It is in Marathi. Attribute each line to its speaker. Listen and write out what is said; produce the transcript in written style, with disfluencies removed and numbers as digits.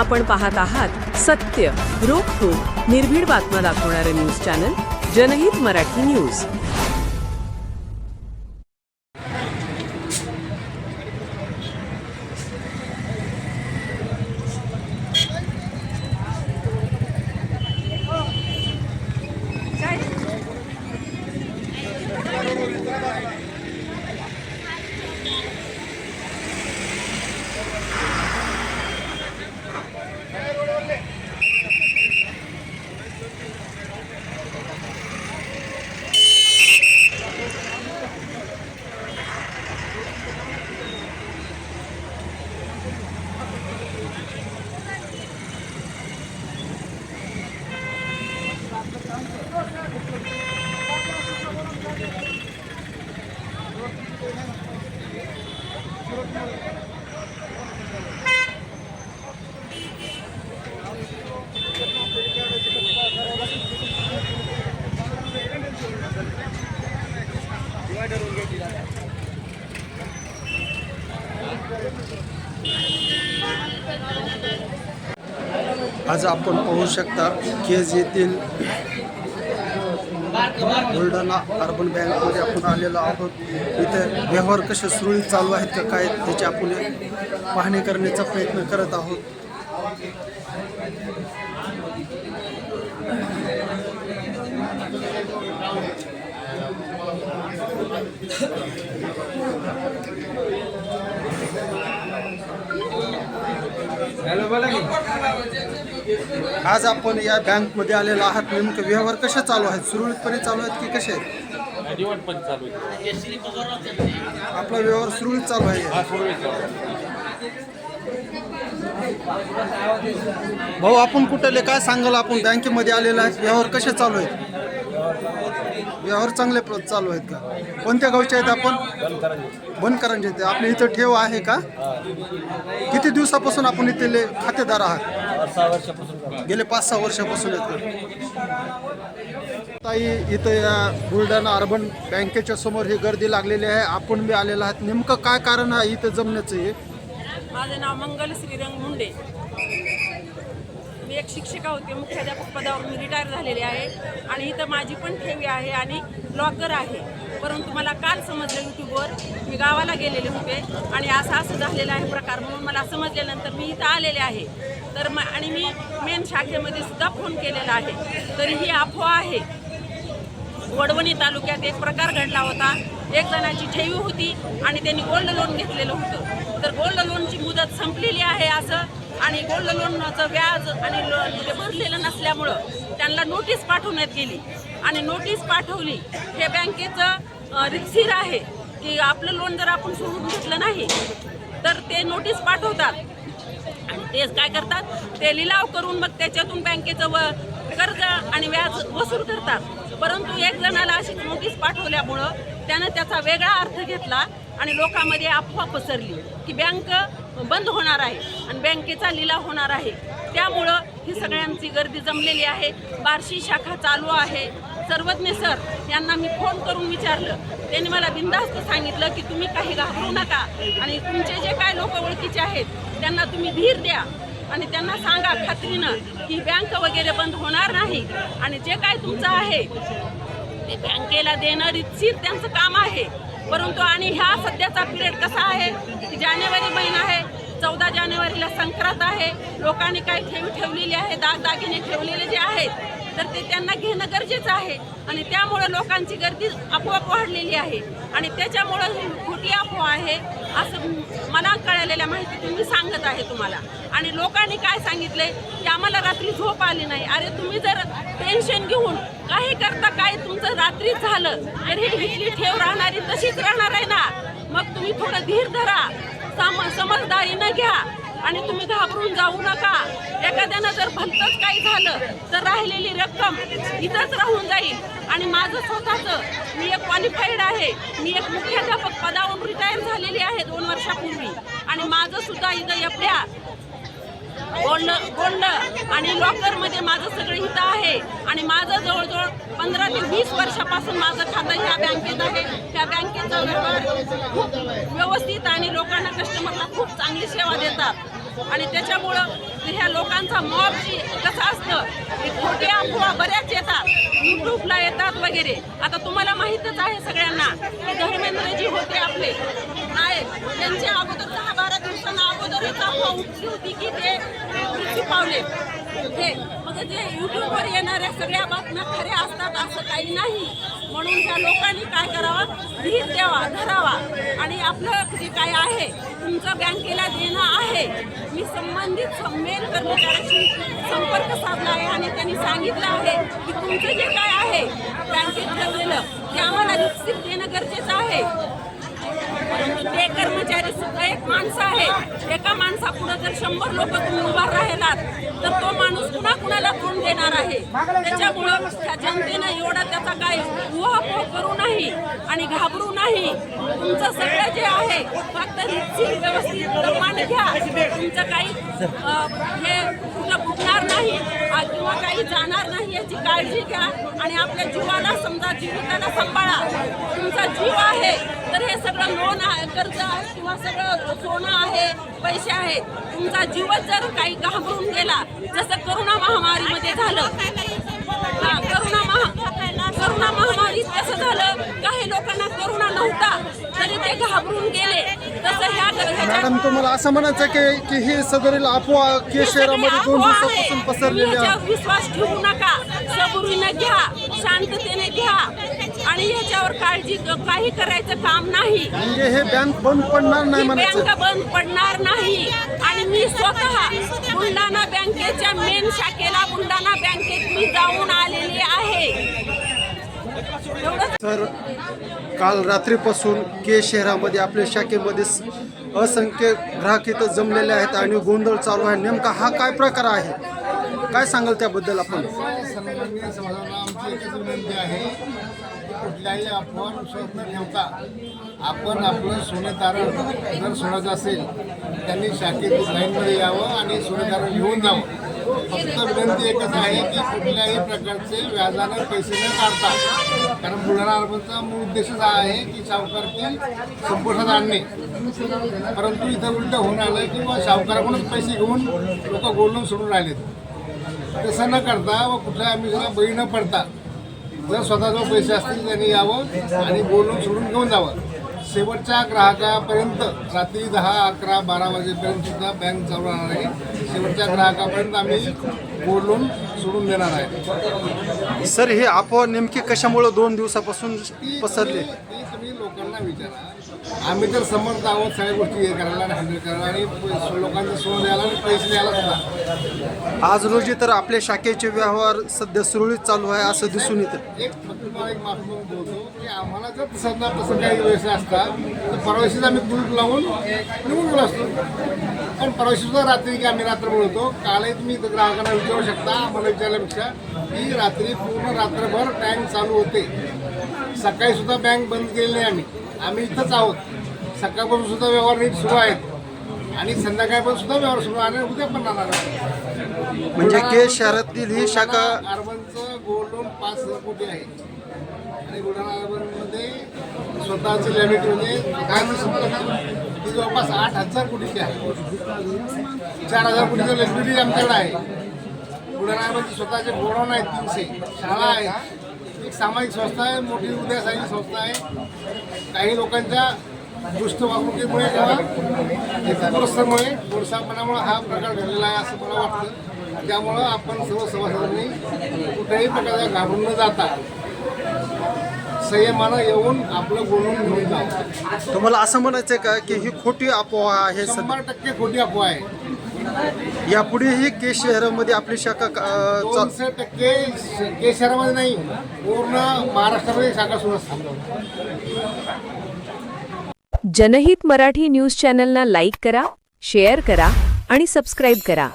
Speaker 1: आपण पाहत आहात सत्य, रोखठोक, निर्भीड बातम्या दाखवणारे न्यूज चॅनल जनहित मराठी न्यूज।
Speaker 2: आज आपण पाहू शकता केज येथील बुलढाणा अर्बन बँकमध्ये आपण आलेलो आहोत। इथे व्यवहार कसे सुरळीत चालू आहेत का काय त्याची आपण पाहणी करण्याचा प्रयत्न करत आहोत। आज आपण या बँकमध्ये आलेलो आहात। नेमके व्यवहार कसे चालू आहेत, सुरळीतपणे चालू आहेत की कसे आहेत? आपला व्यवहार सुरळीत चालू आहे। भाऊ आपण कुठले काय सांगाल, आपण बँकेमध्ये आलेलो आहेत, व्यवहार कसे चालू आहेत? व्यवहार चांगले चालू आहेत का? कोणत्या गावचे आहेत आपण? बनकरांचे आहेत। आपल्या इथं ठेव आहे का? किती दिवसापासून आपण इथले खातेदार आहात? गेले 5-6 वर्षापासून आहेत। ताई इथं या बुलढाणा अर्बन बँकेच्या समोर ही गर्दी लागलेली आहे, आपण बी आलेला आहात। नेमकं काय कारण आहे इथं जमण्याचं? हे
Speaker 3: माझं नाव मंगल श्रीरंग मुंडे। मी एक शिक्षिका होते, मुख्याध्यापक पदावर मी रिटायर झालेले आहे आणि इथं माझी पण ठेवी आहे आणि लॉकर आहे। परंतु मला काल समजलं यूट्यूबवर, मी गावाला गेलेले होते आणि असं झालेलं आहे प्रकार म्हणून मला समजल्यानंतर मी इथं आलेले आहे। तर आणि मी मेन शाखेमध्ये सुद्धा फोन केलेला आहे, तरी ही अफवा आहे। वडवणी तालुक्यात एक प्रकार घडला होता, एक जणाची ठेवी होती आणि त्यांनी गोल्ड लोन घेतलेलं होतं। तर गोल्ड लोनची मुदत संपलेली आहे असं, आणि गोल्ड लोनचं व्याज आणि भरलेलं नसल्यामुळं त्यांना नोटीस पाठवण्यात गेली आणि नोटीस पाठवली। हे बँकेचं रितसीर आहे की आपलं लोन जर आपण सोडून घेतलं नाही तर ते नोटीस पाठवतात आणि ते काय करतात, ते लिलाव करून मग त्याच्यातून बँकेचं कर्ज आणि व्याज वसूल करतात। परंतु एक जणाला अशी नोटीस पाठवल्यामुळं त्यानं त्याचा वेगळा अर्थ घेतला आणि लोकांमध्ये अफवा पसरली की बँक बंद होणार आहे आणि बँकेचा लिलाव होणार आहे। त्यामुळं ही सगळ्यांची गर्दी जमलेली आहे। बार्शी शाखा चालू आहे। सर्वज्ञ सर यांना मी फोन करून विचारलं, त्यांनी मला बिनधास्त सांगितलं की तुम्ही काही घाबरू नका आणि तुमचे जे काय लोक ओळखीचे आहेत त्यांना तुम्ही धीर द्या आणि त्यांना सांगा खात्रीनं की बँक वगैरे बंद होणार नाही आणि जे काय तुमचं आहे ते बँकेला देणं रितसीर त्यांचं काम आहे। परंतु आणि ह्या सध्याचा पिरियड कसा आहे की जानेवारी महिना आहे, 14 जानेवारीला संक्रांत आहे, लोकांनी काही ठेवलेली आहे, दागदागिने ठेवलेले जे आहेत तर ते त्यांना घेणं गरजेचं आहे आणि त्यामुळं लोकांची गर्दी आपोआप वाढलेली आहे आणि त्याच्यामुळं ही खोटी अफवा आहे असं मला कळलेल्या माहितीतून मी सांगत आहे तुम्हाला। आणि लोकांनी काय सांगितले की आम्हाला रात्री झोप आली नाही। अरे तुम्ही जर टेन्शन घेऊन काही करता, काय तुमचं रात्री झालं तर ही इथली ठेव राहणारी तशीच राहणार आहे ना। मग तुम्ही थोडं धीर धरा, समजदारीनं घ्या आणि तुम्ही घाबरून जाऊ नका। एखाद्यानं जर भलतंच काही झालं तर राहिलेली रक्कम इथंच राहून जाईल आणि माझं स्वतःचं, मी एक क्वालिफाईड आहे, मी एक मुख्याध्यापक पदावरून रिटायर झालेली आहे 2 वर्षापूर्वी आणि माझं सुद्धा इथं एवढ्या गोल्ड आणि लॉकरमध्ये माझं सगळं हितं आहे आणि माझं जवळजवळ 15 ते 20 वर्षापासून माझं खातं ह्या बँकेत आहे। त्या बँकेचा व्यवहार खूप व्यवस्थित आणि लोकांना, कस्टमरला खूप चांगली सेवा देतात। आणि त्याच्यामुळं ह्या लोकांचा मॉब कसं असतं की खोटी अफवा बऱ्याच येतात, यूट्यूबला येतात वगैरे. आता तुम्हाला माहीतच आहे सगळ्यांना की धर्मेंद्रजी होते आपले नायक, त्यांच्या अगोदर 10-12 दिवसांना अगोदर एक अफवा उठली होती की ते मृत्यू पावले. हे मग जे यूट्यूबवर येणाऱ्या सगळ्या बातम्या खऱ्या असतात असं काही नाही. म्हणून त्या लोकांनी काय करावं, धीर द्यावा, धरावा आणि आपलं जे काय आहे तुमचं बँकेला देणं आहे. मी संबंधित मेल कर्मचाऱ्याशी संपर्क साधला आहे आणि त्यांनी सांगितलं आहे की तुमचं जे काय आहे बँकेत ठरलेलं ते आम्हाला रिसिप्ट देणं गरजेचं आहे. परंतु ते कर्मचारी सुद्धा एक माणसं आहे. एका माणसापुढे जर 100 लोक तुम्ही उभा राहिलात तर तो माणूस पुन्हा कुणाला तोंड देणार आहे. त्याच्यामुळं त्या जनतेनं एवढा त्याचा काय उहापोह करू नाही आणि घाबरू नाही. तुमचं सगळं जे आहे फक्त रितसर व्यवस्थित प्रमाणे घ्या. तुमचं काही हे कुठं बुडणार नाही किंवा काही जाणार नाही याची काळजी घ्या आणि आपल्या जीवाला समजा जीविताला सांभाळा. तुमचा जीव आहे तर हे सगळं लोन आहे, कर्ज आहे किंवा सगळं सोनं आहे, पैसे आहे. तुमचा जीवच जर काही घाबरून गेला जसं करोना महामारीमध्ये झालं, करोना महामारीत कसं झालं, काही लोकांना करोना नव्हता तरी ते घाबरून गेले. तसं
Speaker 2: मॅडम तुम्हाला असं म्हणायचं की ही सदरील अफवा केस शहरामध्ये 2 दिवसापासून पसरलेली आहे.
Speaker 3: विश्वास ठेवू नका, सबुरीने घ्या, शांततेने घ्या आणि याच्यावर काळजी काही करायचं काम नाही.
Speaker 2: म्हणजे हे बँक बंद पडणार नाही म्हणायचं.
Speaker 3: बँक बंद पडणार नाही आणि मी स्वतः बुलढाणा बँकेच्या मेन शाखेला बुलढाणा बँकेत मी जाऊन आलेली आहे.
Speaker 2: तर काल रात्रीपासून केस शहरामध्ये आपल्या शाखेमध्ये असंख्य ग्राहक इथं जमलेले आहेत आणि गोंधळ चालू आहे. नेमका हा काय प्रकार आहे, काय सांगाल त्याबद्दल आपण?
Speaker 4: सन्माननीय समाजाला आमची एकच विनंती आहे, कुठल्याही अफवा विश्वास न ठेवता आपण आपलं सोने तारण जर सोडायचं असेल त्यांनी शाखेत लाईनमध्ये यावं आणि सोने तारण घेऊन जावं. फक्त विनंती एकच आहे की कुठल्याही प्रकारचे व्याजानं पैसे न काढता, कारण बुलढाणा अर्बनचा मूळ उद्देशच हा आहे की सावकारची संपुष्टात आणणे. परंतु इथं उलटं होऊन आलं किंवा सावकाराकडूनच पैसे घेऊन लोक गोल्डून सोडून राहिलेत. तसं न करता व कुठल्या आमिषाला बळी न पडता जर स्वतःजवळ पैसे असतील त्यांनी यावं आणि बोलून सोडून घेऊन जावं. शेवटच्या ग्राहकापर्यंत रात्री 10, 11, 12 वाजेपर्यंत सुद्धा बँक चालू राहणार आहे. शेवटच्या ग्राहकापर्यंत आम्ही बोलून सोडून देणार आहे.
Speaker 2: सर हे अफवा नेमकी कशामुळे 2 दिवसापासून पसरले?
Speaker 4: ती तुम्ही लोकांना विचारा. आम्ही तर समर्थ आहोत सगळ्या गोष्टी हे करायला आणि हँडल करायला आणि लोकांचं सोनं द्यायला आणि पैसे द्यायला सुद्धा.
Speaker 2: आज रोजी तर आपल्या शाखेचे व्यवहार सध्या सुरळीत चालू आहे असं दिसून येतं.
Speaker 4: एक तुम्हाला एक माफी मागून बोलतो की आम्हाला जर तसं काही व्यवसाय असता तर परवाशीच आम्ही कुलूप लावून निघून गेलो असतो. पण परवाशी सुद्धा रात्री की आम्ही रात्र बोलतो. कालही तुम्ही ग्राहकांना विचारू शकता आम्हाला विचारल्यापेक्षा की रात्री पूर्ण रात्रभर बँक चालू होते. सकाळी सुद्धा बँक बंद केली नाही. आम्ही इथंच आहोत. सकाळपासून सुद्धा व्यवहार नीट सुरू आहेत आणि संध्याकाळपासून सुद्धा व्यवहार सुरू आहे. उद्या पण राहणार आहे.
Speaker 2: म्हणजे केस शहरातील ही शाखा
Speaker 4: अर्बनचं गोल्ड लोन 5,000 कोटी आहे आणि बुलढाणा अर्बनमध्ये स्वतःचं लिमिट म्हणजे ती जवळपास 8,000 कोटीची आहे. 4,000 कोटीचं लिक्विडिटी आमच्याकडे आहे. बुलढाणा अर्बनची स्वतःचे गोडाऊन आहेत, 300 शाळा आहेत. एक सामाजिक संस्था आहे, मोठी उदयासारखी संस्था आहे. काही लोकांच्या दुष्ट वागणुकीमुळे किंवा हेतुपुरस्सरमुळे प्रोत्साहनामुळे हा प्रकार घडलेला आहे असं मला वाटतं. त्यामुळं आपण सर्व सभासदांनी कुठल्याही प्रकारचा घाबरून न जाता संयमानं येऊन आपलं बोलून घेऊन जावं.
Speaker 2: तुम्हाला असं म्हणायचं का की ही खोटी अफवा आहे?
Speaker 4: 100% खोटी अफवा आहे.
Speaker 2: यापुढेही केस शहरामध्ये आपली शाखा
Speaker 4: 200% केस शहरामध्ये नाही, पूर्ण महाराष्ट्रामध्ये शाखा सुरू असतात.
Speaker 1: जनहित मराठी न्यूज चॅनलना लाईक करा, शेअर करा आणि सबस्क्राईब करा.